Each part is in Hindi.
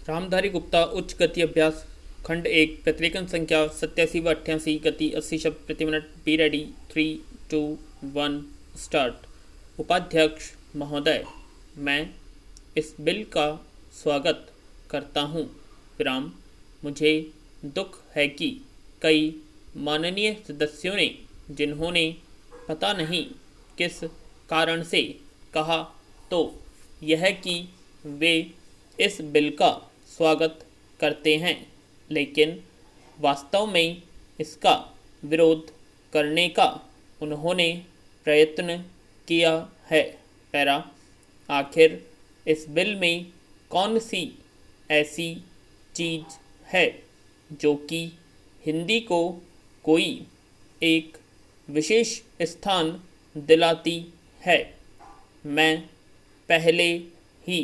रामधारी गुप्ता उच्च गति अभ्यास खंड 1 प्रतिलेखन संख्या 87 व 88 गति 80 शब्द प्रति मिनट। Be ready 3, 2, 1 start. उपाध्यक्ष महोदय, मैं इस बिल का स्वागत करता हूँ। विराम। मुझे दुख है कि कई माननीय सदस्यों ने, जिन्होंने पता नहीं किस कारण से कहा तो यह कि वे इस बिल का स्वागत करते हैं, लेकिन वास्तव में इसका विरोध करने का उन्होंने प्रयत्न किया है। पैरा। आखिर इस बिल में कौन सी ऐसी चीज़ है जो कि हिंदी को कोई एक विशेष स्थान दिलाती है? मैं पहले ही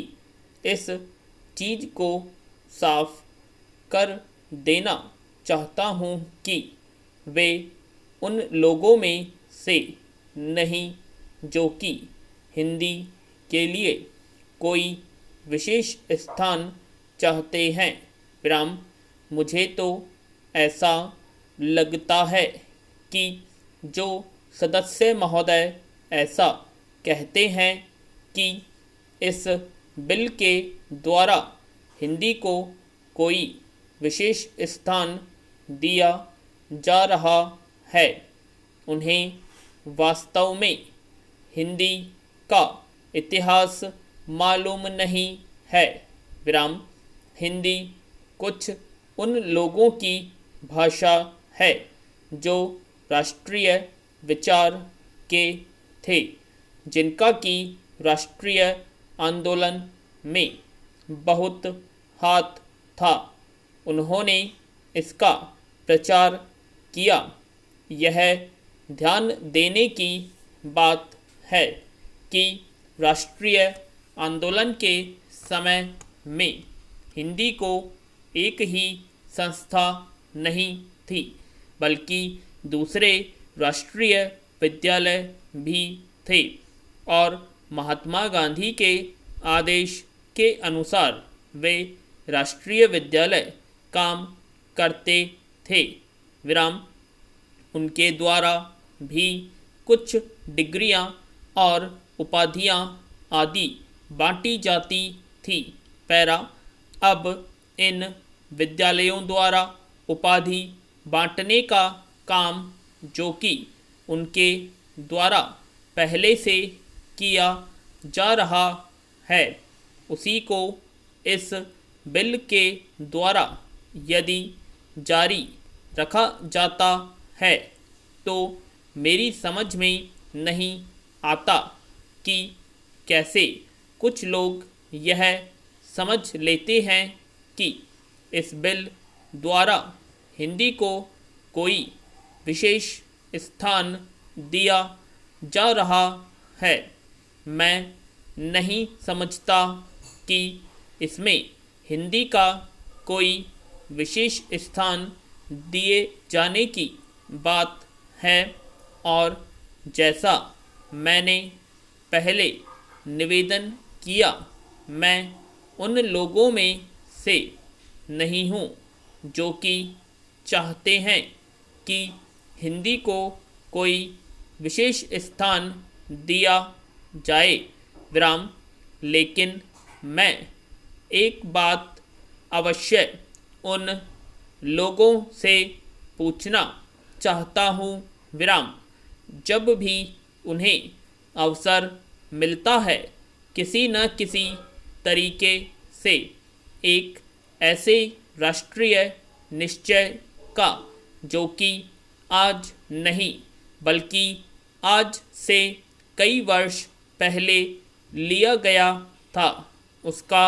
इस चीज़ को साफ कर देना चाहता हूँ कि वे उन लोगों में से नहीं जो कि हिंदी के लिए कोई विशेष स्थान चाहते हैं। विराम। मुझे तो ऐसा लगता है कि जो सदस्य महोदय ऐसा कहते हैं कि इस बिल के द्वारा हिंदी को कोई विशेष स्थान दिया जा रहा है, उन्हें वास्तव में हिंदी का इतिहास मालूम नहीं है। विराम। हिंदी कुछ उन लोगों की भाषा है जो राष्ट्रीय विचार के थे, जिनका कि राष्ट्रीय आंदोलन में बहुत हाथ था। उन्होंने इसका प्रचार किया। यह ध्यान देने की बात है कि राष्ट्रीय आंदोलन के समय में हिंदी को एक ही संस्था नहीं थी, बल्कि दूसरे राष्ट्रीय विद्यालय भी थे, और महात्मा गांधी के आदेश के अनुसार वे राष्ट्रीय विद्यालय काम करते थे। विराम। उनके द्वारा भी कुछ डिग्रियां और उपाधियां आदि बांटी जाती थी। पैरा। अब इन विद्यालयों द्वारा उपाधि बांटने का काम, जो कि उनके द्वारा पहले से किया जा रहा है, उसी को इस बिल के द्वारा यदि जारी रखा जाता है तो मेरी समझ में नहीं आता कि कैसे कुछ लोग यह समझ लेते हैं कि इस बिल द्वारा हिंदी को कोई विशेष स्थान दिया जा रहा है। मैं नहीं समझता कि इसमें हिंदी का कोई विशेष स्थान दिए जाने की बात है, और जैसा मैंने पहले निवेदन किया, मैं उन लोगों में से नहीं हूँ जो कि चाहते हैं कि हिंदी को कोई विशेष स्थान दिया जाए। विराम। लेकिन मैं एक बात अवश्य उन लोगों से पूछना चाहता हूँ। विराम। जब भी उन्हें अवसर मिलता है, किसी न किसी तरीके से एक ऐसे राष्ट्रीय निश्चय का, जो कि आज नहीं बल्कि आज से कई वर्ष पहले लिया गया था, उसका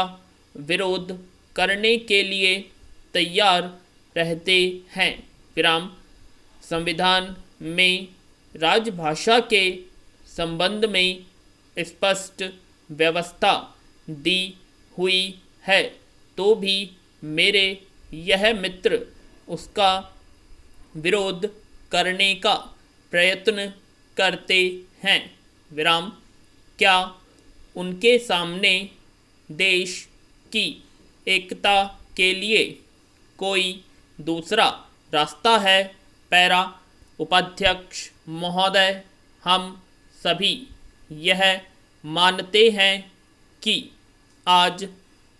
विरोध करने के लिए तैयार रहते हैं। विराम। संविधान में राजभाषा के संबंध में स्पष्ट व्यवस्था दी हुई है, तो भी मेरे यह मित्र उसका विरोध करने का प्रयत्न करते हैं। विराम। क्या उनके सामने देश की एकता के लिए कोई दूसरा रास्ता है? पैरा। उपाध्यक्ष महोदय, हम सभी यह मानते हैं कि आज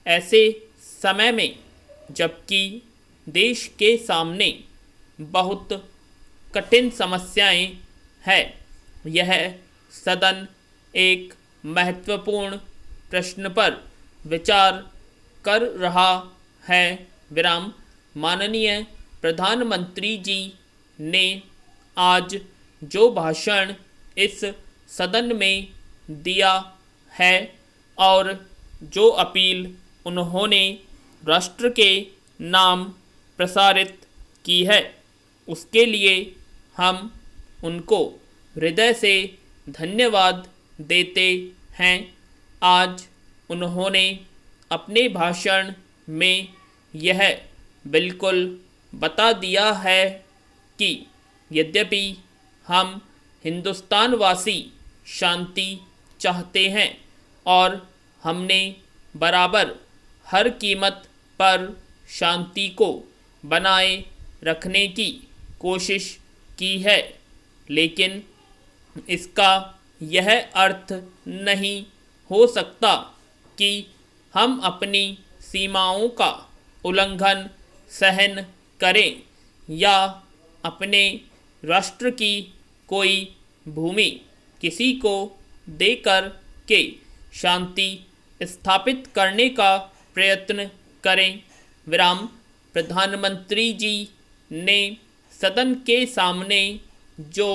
ऐसे समय में, जबकि देश के सामने बहुत कठिन समस्याएं हैं, यह सदन एक महत्वपूर्ण प्रश्न पर विचार कर रहा है। विराम। माननीय प्रधानमंत्री जी ने आज जो भाषण इस सदन में दिया है और जो अपील उन्होंने राष्ट्र के नाम प्रसारित की है, उसके लिए हम उनको हृदय से धन्यवाद देते हैं। आज उन्होंने अपने भाषण में यह बिल्कुल बता दिया है कि यद्यपि हम हिंदुस्तानवासी शांति चाहते हैं और हमने बराबर हर कीमत पर शांति को बनाए रखने की कोशिश की है, लेकिन इसका यह अर्थ नहीं हो सकता कि हम अपनी सीमाओं का उल्लंघन सहन करें या अपने राष्ट्र की कोई भूमि किसी को देकर के शांति स्थापित करने का प्रयत्न करें। विराम। प्रधानमंत्री जी ने सदन के सामने जो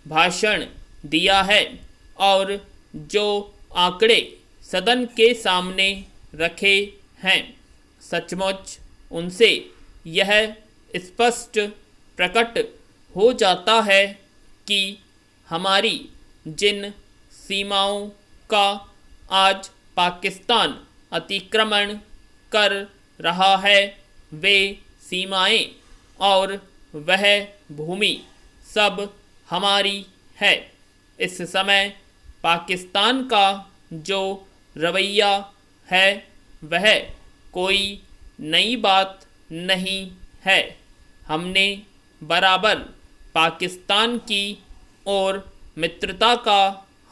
भाषण दिया है और जो आंकड़े सदन के सामने रखे हैं, सचमुच उनसे यह स्पष्ट प्रकट हो जाता है कि हमारी जिन सीमाओं का आज पाकिस्तान अतिक्रमण कर रहा है, वे सीमाएं और वह भूमि सब हमारी है। इस समय पाकिस्तान का जो रवैया है वह कोई नई बात नहीं है। हमने बराबर पाकिस्तान की ओर मित्रता का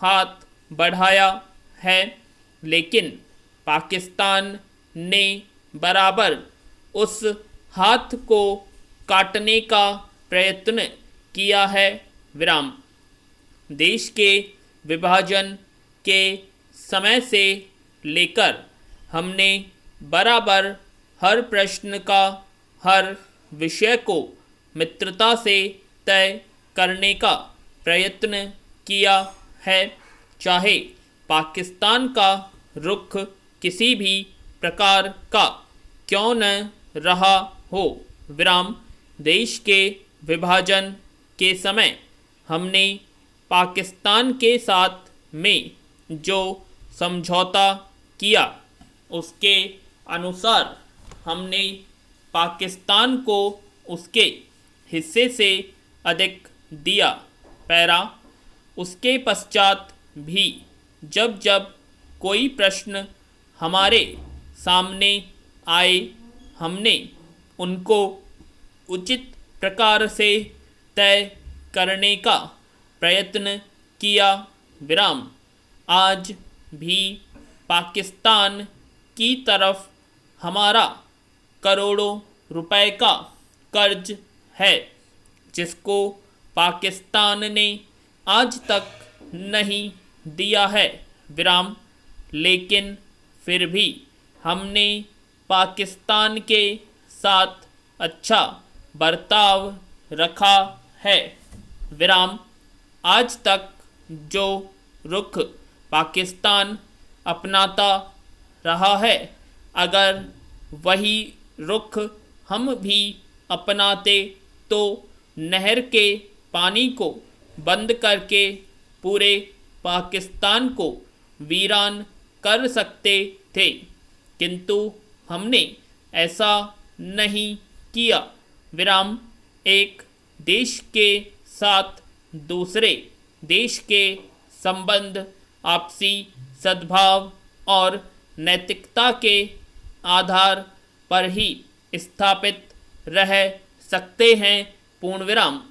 हाथ बढ़ाया है, लेकिन पाकिस्तान ने बराबर उस हाथ को काटने का प्रयत्न किया है। विराम। देश के विभाजन के समय से लेकर हमने बराबर हर प्रश्न का, हर विषय को मित्रता से तय करने का प्रयत्न किया है, चाहे पाकिस्तान का रुख किसी भी प्रकार का क्यों न रहा हो। विराम। देश के विभाजन के समय हमने पाकिस्तान के साथ में जो समझौता किया, उसके अनुसार हमने पाकिस्तान को उसके हिस्से से अधिक दिया। पैरा। उसके पश्चात भी जब जब कोई प्रश्न हमारे सामने आए, हमने उनको उचित प्रकार से तय करने का प्रयत्न किया। विराम। आज भी पाकिस्तान की तरफ हमारा करोड़ों रुपए का कर्ज है, जिसको पाकिस्तान ने आज तक नहीं दिया है। विराम। लेकिन फिर भी हमने पाकिस्तान के साथ अच्छा बर्ताव रखा है। विराम। आज तक जो रुख पाकिस्तान अपनाता रहा है, अगर वही रुख हम भी अपनाते तो नहर के पानी को बंद करके पूरे पाकिस्तान को वीरान कर सकते थे, किंतु हमने ऐसा नहीं किया। विराम। एक देश के साथ दूसरे देश के संबंध आपसी सद्भाव और नैतिकता के आधार पर ही स्थापित रह सकते हैं। पूर्ण विराम।